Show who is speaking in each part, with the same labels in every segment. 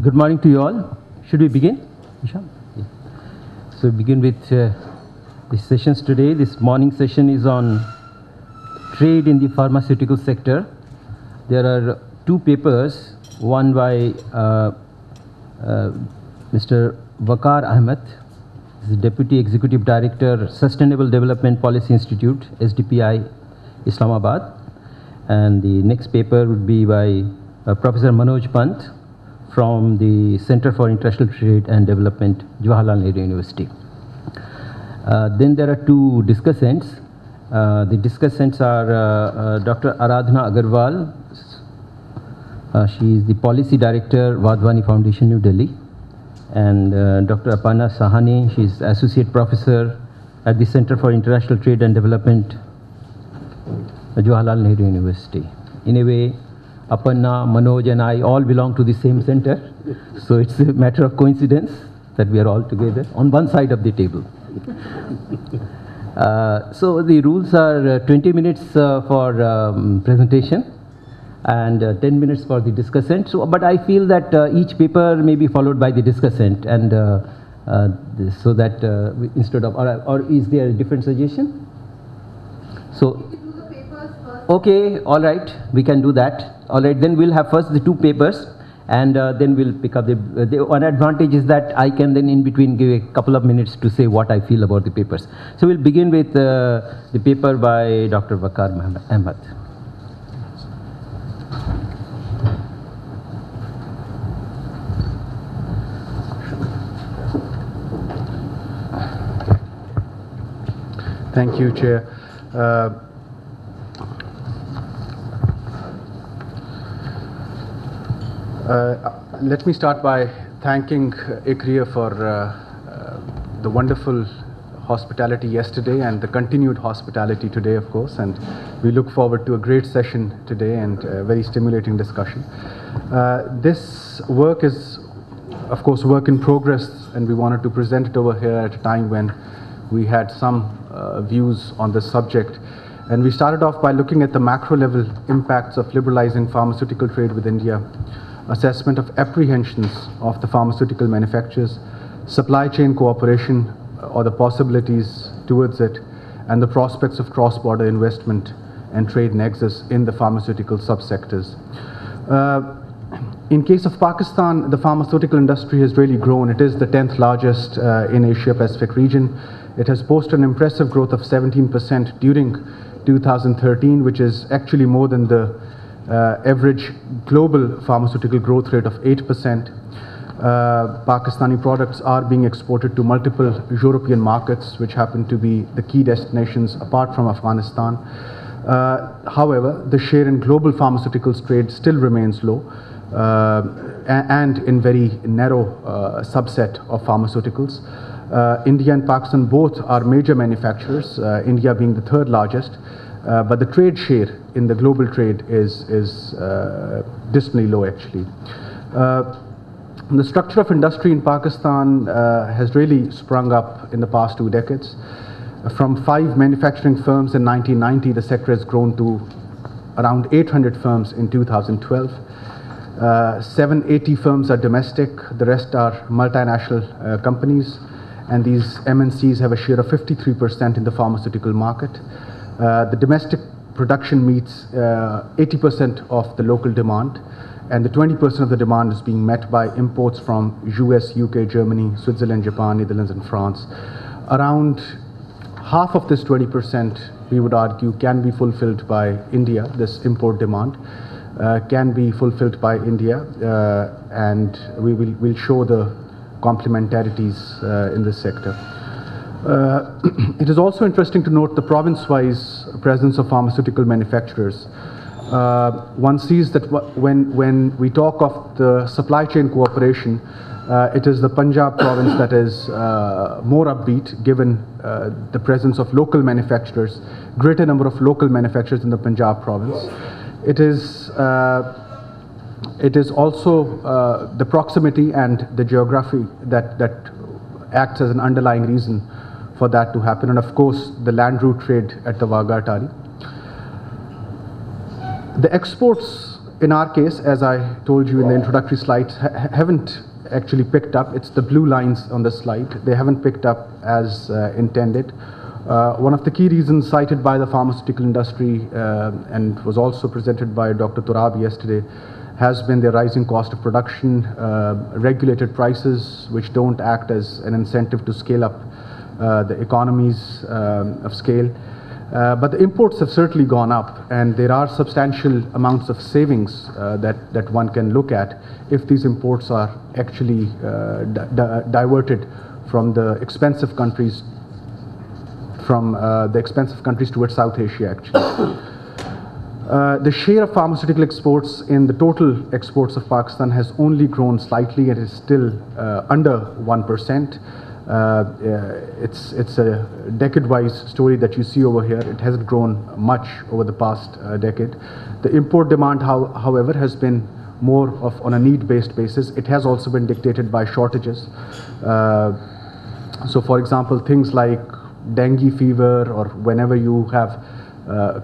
Speaker 1: Good morning to you all. Should we begin, Isham? Yeah. So we begin with the sessions today. This morning session is on trade in the pharmaceutical sector. There are two papers, one by Mr. Waqar Ahmed, the Deputy Executive Director, Sustainable Development Policy Institute, SDPI, Islamabad. And the next paper would be by Professor Manoj Pant from the Center for International Trade and Development, Jawaharlal Nehru University. Then there are two discussants. The discussants are Dr. Aradhana Agarwal. She is the Policy Director, Wadhwani Foundation, New Delhi. And Dr. Aparna Sahani, she is Associate Professor at the Center for International Trade and Development, Jawaharlal Nehru University. In a way, Aparna, Manoj and I all belong to the same center. So it's a matter of coincidence that we are all together on one side of the table. So the rules are 20 minutes for presentation and 10 minutes for the discussant. So, but I feel that each paper may be followed by the discussant, and so that instead of, or is there a different suggestion? So, okay, all right, we can do that. All right, then we'll have first the two papers, and then we'll pick up the one advantage is that I can then in between give a couple of minutes to say what I feel about the papers. So we'll begin with the paper by Dr. Waqar Ahmed.
Speaker 2: Thank you, Chair. Let me start by thanking ICRIA for the wonderful hospitality yesterday and the continued hospitality today, of course, and we look forward to a great session today and a very stimulating discussion. This work is, of course, work in progress, and we wanted to present it over here at a time when we had some views on this subject. And we started off by looking at the macro level impacts of liberalizing pharmaceutical trade with India, assessment of apprehensions of the pharmaceutical manufacturers, supply chain cooperation or the possibilities towards it, and the prospects of cross-border investment and trade nexus in the pharmaceutical subsectors. In case of Pakistan, the pharmaceutical industry has really grown. It is the 10th largest in Asia-Pacific region. It has posted an impressive growth of 17% during 2013, which is actually more than the average global pharmaceutical growth rate of 8%. Pakistani products are being exported to multiple European markets, which happen to be the key destinations apart from Afghanistan. However, the share in global pharmaceuticals trade still remains low, and in very narrow subset of pharmaceuticals. India and Pakistan both are major manufacturers, India being the third largest, but the trade share in the global trade is dismally low, actually. The structure of industry in Pakistan has really sprung up in the past 2 decades. From 5 manufacturing firms in 1990, the sector has grown to around 800 firms in 2012. 780 firms are domestic, the rest are multinational companies, and these MNCs have a share of 53% in the pharmaceutical market. The domestic production meets 80% of the local demand, and the 20% of the demand is being met by imports from US, UK, Germany, Switzerland, Japan, Netherlands, and France. Around half of this 20%, we would argue, can be fulfilled by India. This import demand can be fulfilled by India, and we'll show the complementarities in this sector. It is also interesting to note the province-wise presence of pharmaceutical manufacturers. One sees that when we talk of the supply chain cooperation, it is the Punjab province that is more upbeat, given the presence of local manufacturers, greater number of local manufacturers in the Punjab province. It is also the proximity and the geography that acts as an underlying reason for that to happen, and of course the land route trade at the Wagha Atari. The exports in our case, as I told you in the introductory slides, haven't actually picked up. It's the blue lines on the slide. They haven't picked up as intended. One of the key reasons cited by the pharmaceutical industry and was also presented by Dr. Turab yesterday has been the rising cost of production, regulated prices which don't act as an incentive to scale up the economies of scale. But the imports have certainly gone up, and there are substantial amounts of savings that one can look at if these imports are actually diverted from the expensive countries towards South Asia, actually. The share of pharmaceutical exports in the total exports of Pakistan has only grown slightly. It is still under 1%. It's a decade-wise story that you see over here. It hasn't grown much over the past decade. The import demand, however, has been more of on a need-based basis. It has also been dictated by shortages. So, for example, things like dengue fever, or whenever you have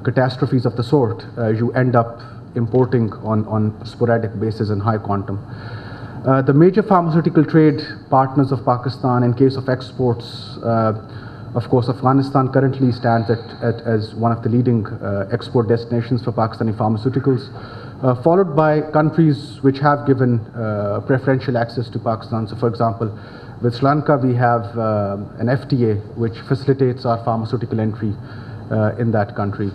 Speaker 2: catastrophes of the sort, you end up importing on sporadic basis in high quantum. The major pharmaceutical trade partners of Pakistan in case of exports, of course, Afghanistan currently stands as one of the leading export destinations for Pakistani pharmaceuticals, followed by countries which have given preferential access to Pakistan. So, for example, with Sri Lanka, we have an FTA which facilitates our pharmaceutical entry in that country.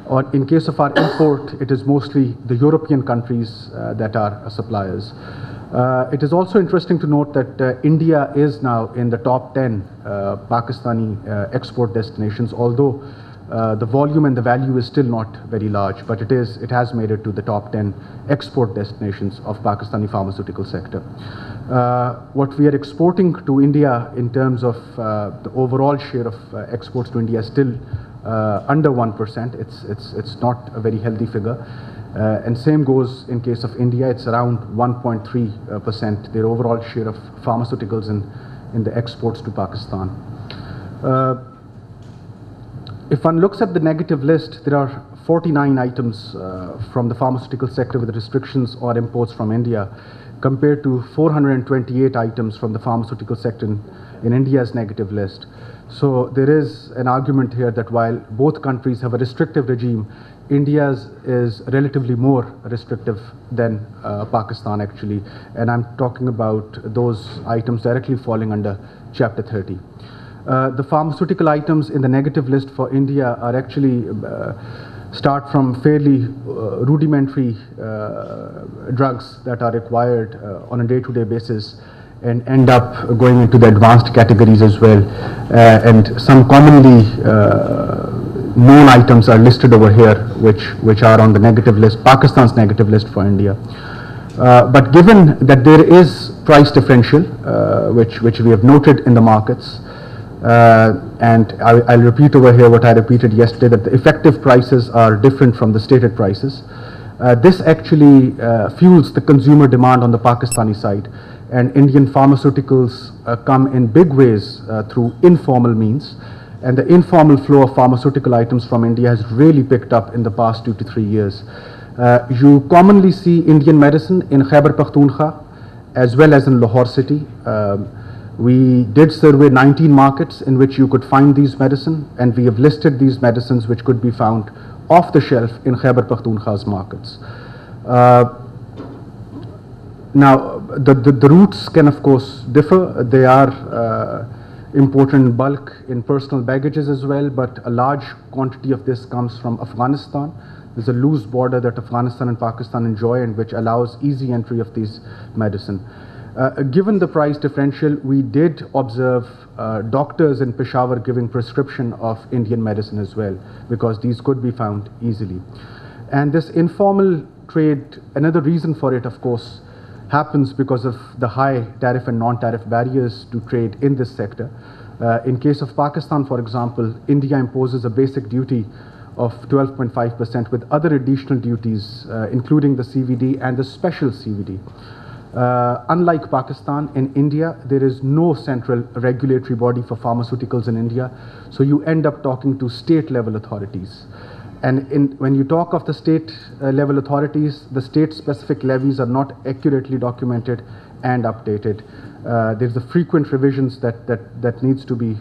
Speaker 2: Or in case of our import, it is mostly the European countries that are suppliers. It is also interesting to note that India is now in the top 10 Pakistani export destinations, although the volume and the value is still not very large, but it has made it to the top 10 export destinations of Pakistani pharmaceutical sector. What we are exporting to India in terms of the overall share of exports to India is still under 1%. It's not a very healthy figure. And same goes in case of India. It's around 1.3%, their overall share of pharmaceuticals in the exports to Pakistan. If one looks at the negative list, there are 49 items from the pharmaceutical sector with restrictions or imports from India, compared to 428 items from the pharmaceutical sector in India's negative list. So there is an argument here that while both countries have a restrictive regime, India's is relatively more restrictive than Pakistan, actually. And I'm talking about those items directly falling under Chapter 30. The pharmaceutical items in the negative list for India are actually start from fairly rudimentary drugs that are required on a day-to-day basis, and end up going into the advanced categories as well. And some commonly known items are listed over here, which are on the negative list, Pakistan's negative list for India. But given that there is price differential, which we have noted in the markets, and I'll repeat over here what I repeated yesterday, that the effective prices are different from the stated prices. This actually fuels the consumer demand on the Pakistani side, and Indian pharmaceuticals come in big ways through informal means, and the informal flow of pharmaceutical items from India has really picked up in the past 2 to 3 years. You commonly see Indian medicine in Khyber Pakhtunkhwa as well as in Lahore city. We did survey 19 markets in which you could find these medicine, and we have listed these medicines which could be found off the shelf in Khyber Pakhtunkhwa's markets. Now, the routes can of course differ. They are important in bulk in personal baggages as well, but a large quantity of this comes from Afghanistan. There's a loose border that Afghanistan and Pakistan enjoy, and which allows easy entry of these medicine. Given the price differential, we did observe doctors in Peshawar giving prescription of Indian medicine as well, because these could be found easily. And this informal trade, another reason for it, of course, happens because of the high tariff and non-tariff barriers to trade in this sector. In case of Pakistan, for example, India imposes a basic duty of 12.5% with other additional duties, including the CVD and the special CVD. Unlike Pakistan, in India, there is no central regulatory body for pharmaceuticals in India, so you end up talking to state level authorities. And when you talk of the state level authorities, the state-specific levies are not accurately documented and updated. There's the frequent revisions that needs to be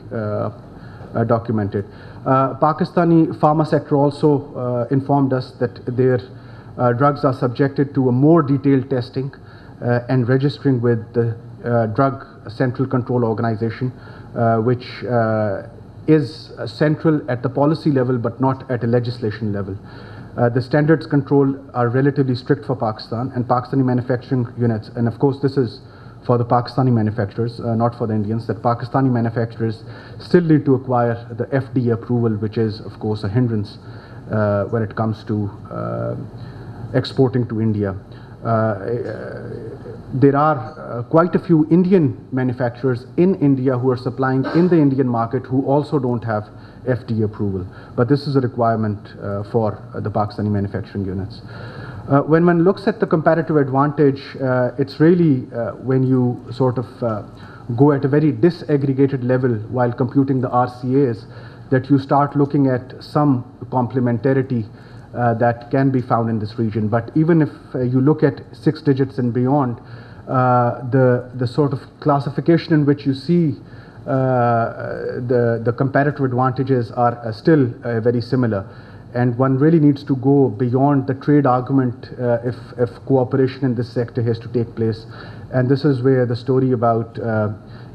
Speaker 2: documented. Pakistani pharma sector also informed us that their drugs are subjected to a more detailed testing and registering with the Drug Central Control Organization, which is central at the policy level but not at a legislation level. The standards control are relatively strict for Pakistan and Pakistani manufacturing units, and of course this is for the Pakistani manufacturers, not for the Indians, that Pakistani manufacturers still need to acquire the FDA approval, which is of course a hindrance when it comes to exporting to India. There are quite a few Indian manufacturers in India who are supplying in the Indian market who also don't have FDA approval. But this is a requirement for the Pakistani manufacturing units. When one looks at the comparative advantage, it's really when you sort of go at a very disaggregated level while computing the RCAs that you start looking at some complementarity that can be found in this region. But even if you look at 6 digits and beyond, the sort of classification in which you see the comparative advantages are still very similar. And one really needs to go beyond the trade argument if cooperation in this sector has to take place. And this is where the story about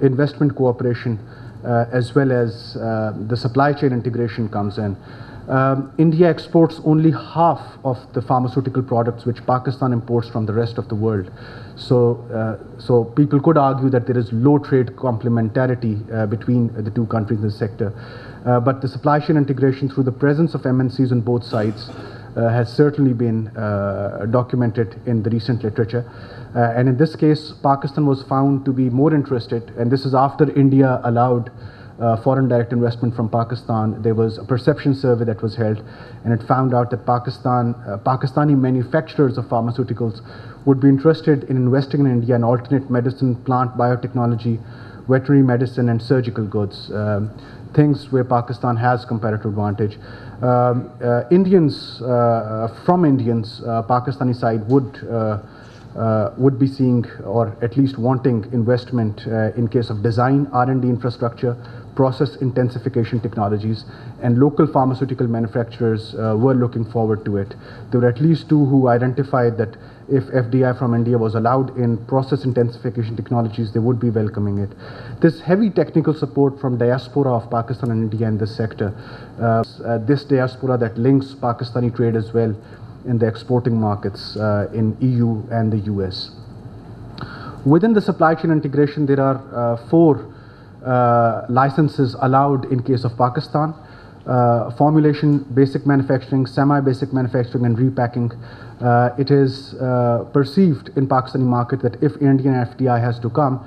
Speaker 2: investment cooperation as well as the supply chain integration comes in. India exports only half of the pharmaceutical products which Pakistan imports from the rest of the world. So people could argue that there is low trade complementarity between the two countries in this sector. But the supply chain integration through the presence of MNCs on both sides has certainly been documented in the recent literature. And in this case, Pakistan was found to be more interested, and this is after India allowed foreign direct investment from Pakistan. There was a perception survey that was held, and it found out that Pakistani manufacturers of pharmaceuticals would be interested in investing in India in alternate medicine, plant biotechnology, veterinary medicine, and surgical goods, things where Pakistan has comparative advantage. Indians, Pakistani side would be seeing or at least wanting investment in case of design, R&D infrastructure, process intensification technologies, and local pharmaceutical manufacturers were looking forward to it. There were at least 2 who identified that if FDI from India was allowed in process intensification technologies, they would be welcoming it. This heavy technical support from diaspora of Pakistan and India in this sector, this diaspora that links Pakistani trade as well in the exporting markets in EU and the US. Within the supply chain integration, there are 4 licenses allowed in case of Pakistan: formulation, basic manufacturing, semi-basic manufacturing, and repacking. It is perceived in Pakistani market that if Indian FDI has to come,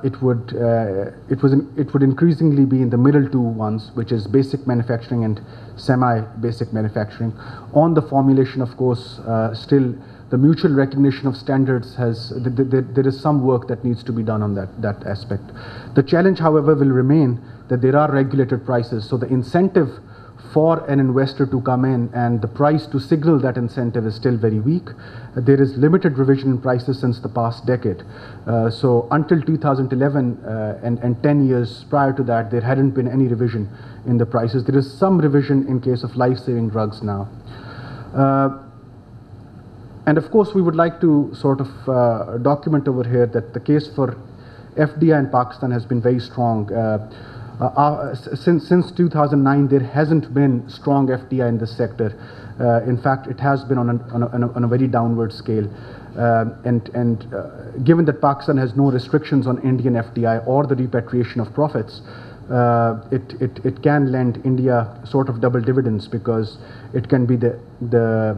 Speaker 2: it would increasingly be in the middle 2 ones, which is basic manufacturing and semi-basic manufacturing. On the formulation, of course, still the mutual recognition of standards there is some work that needs to be done on that aspect. The challenge, however, will remain that there are regulated prices, so the incentive for an investor to come in and the price to signal that incentive is still very weak. There is limited revision in prices since the past decade. So until 2011 and 10 years prior to that, there hadn't been any revision in the prices. There is some revision in case of life-saving drugs now. And of course, we would like to sort of document over here that the case for FDI in Pakistan has been very strong. Since 2009, there hasn't been strong FDI in this sector. In fact, it has been on a very downward scale. And given that Pakistan has no restrictions on Indian FDI or the repatriation of profits, it can lend India sort of double dividends, because it can be the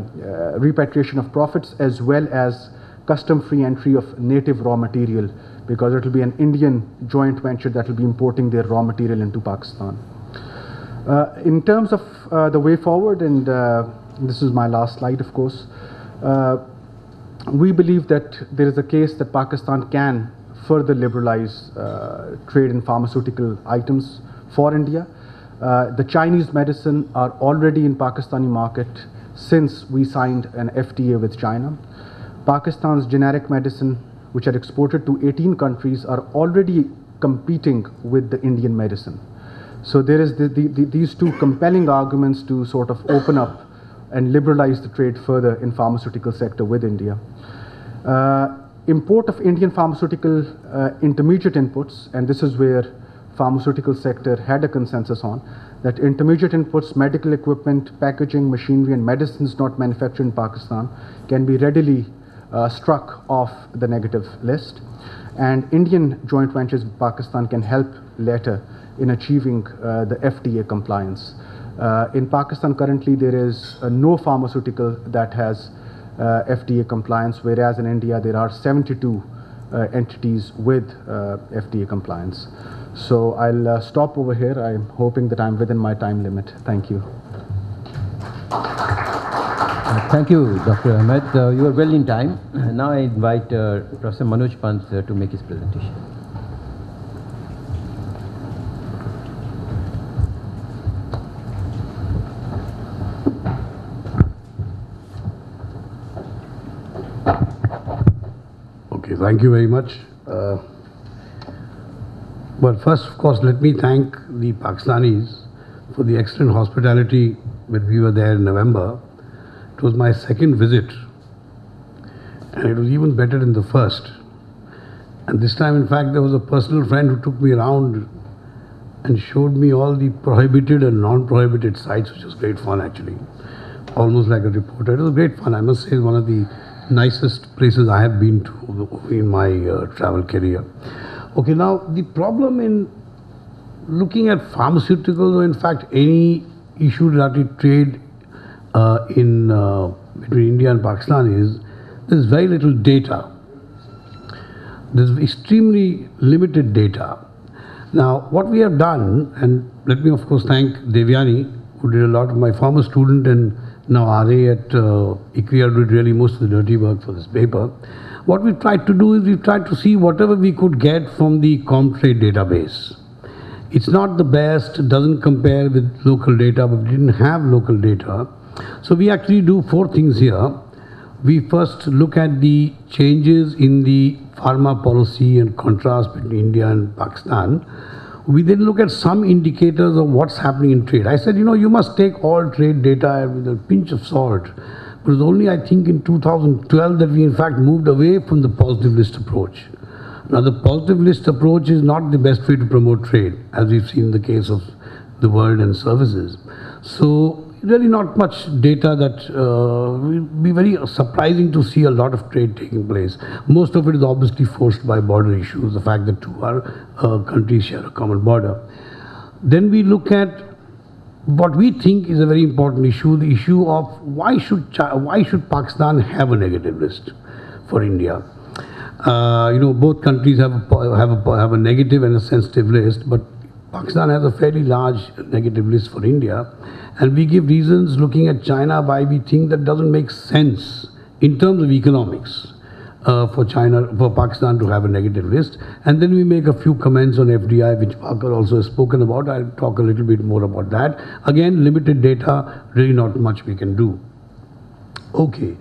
Speaker 2: repatriation of profits as well as custom-free entry of native raw material, because it will be an Indian joint venture that will be importing their raw material into Pakistan. In terms of the way forward, and this is my last slide, of course, we believe that there is a case that Pakistan can further liberalize trade in pharmaceutical items for India. The Chinese medicine are already in Pakistani market since we signed an FTA with China. Pakistan's generic medicine, which are exported to 18 countries, are already competing with the Indian medicine. So there is these two compelling arguments to sort of open up and liberalize the trade further in pharmaceutical sector with India. Import of Indian pharmaceutical intermediate inputs, and this is where pharmaceutical sector had a consensus on, that intermediate inputs, medical equipment, packaging, machinery, and medicines not manufactured in Pakistan can be readily struck off the negative list. And Indian joint ventures with Pakistan can help later in achieving the FTA compliance. In Pakistan currently there is no pharmaceutical that has FTA compliance, whereas in India there are 72 entities with FTA compliance. So I'll stop over here. I'm hoping that I'm within my time limit. Thank you.
Speaker 1: Thank you, Dr. Ahmed. You are well in time. Now I invite Professor Manoj Pant to make his presentation.
Speaker 3: Okay, thank you very much. Well, first, of course, let me thank the Pakistanis for the excellent hospitality when we were there in November. It was my second visit, and it was even better than the first. And this time, in fact, there was a personal friend who took me around and showed me all the prohibited and non-prohibited sites, which was great fun, actually. Almost like a reporter. It was great fun. I must say, it's one of the nicest places I have been to in my travel career. Okay, now the problem in looking at pharmaceuticals, or in fact any issue related to trade between India and Pakistan, is there's very little data. There's extremely limited data. Now, what we have done, and let me of course thank Devyani, who did a lot of my former student and now RA at ICRIA, did really most of the dirty work for this paper. What we've tried to do is we've tried to see whatever we could get from the ComTrade database. It's not the best, it doesn't compare with local data, but we didn't have local data. So we actually do 4 things here. We first look at the changes in the pharma policy and contrast between India and Pakistan. We then look at some indicators of what's happening in trade. I said, you must take all trade data with a pinch of salt. It was only, I think, in 2012 that we in fact moved away from the positive list approach. Now, the positive list approach is not the best way to promote trade, as we've seen in the case of the world and services. So, really not much data that will be very surprising to see a lot of trade taking place. Most of it is obviously forced by border issues, the fact that 2 countries share a common border. Then we look at what we think is a very important issue, the issue of why should Pakistan have a negative list for India? Both countries have a negative and a sensitive list, but Pakistan has a fairly large negative list for India, and we give reasons looking at China why we think that doesn't make sense in terms of economics for Pakistan to have a negative list. And then we make a few comments on FDI, which Parker also has spoken about. I'll talk a little bit more about that. Again, limited data, really not much we can do. Okay,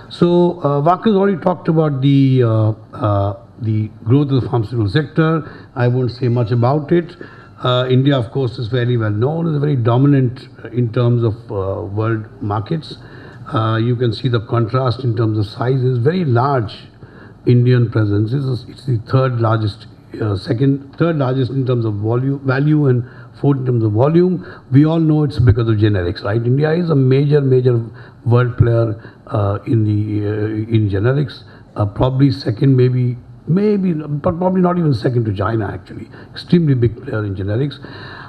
Speaker 3: so Parker's already talked about the growth of the pharmaceutical sector. I won't say much about it. India, of course, is very well known, is very dominant in terms of world markets. You can see the contrast in terms of size is very large. Indian presence it's the third largest in terms of value, and 4th in terms of volume. We all know it's because of generics, right? India is a major world player in generics. Probably second, maybe, but probably not even second to China, actually. Extremely big player in generics.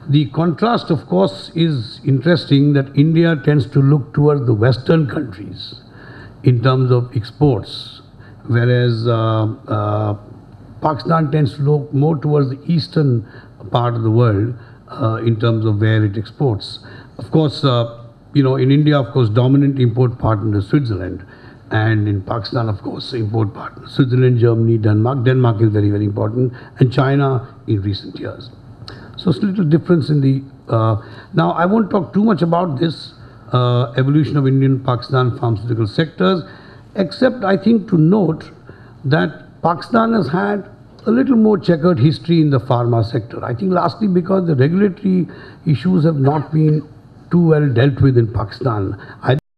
Speaker 3: The contrast, of course, is interesting that India tends to look towards the Western countries in terms of exports, whereas Pakistan tends to look more towards the eastern part of the world in terms of where it exports. Of course, in India, of course, dominant import partner is Switzerland. And in Pakistan, of course, import partners, Switzerland, Germany, Denmark. Denmark is very, very important, and China in recent years. So So it's a little difference in the, now I won't talk too much about this evolution of Indian-Pakistan pharmaceutical sectors, except I think to note that Pakistan has had a little more checkered history in the pharma sector. I think lastly because the regulatory issues have not been too well dealt with in Pakistan.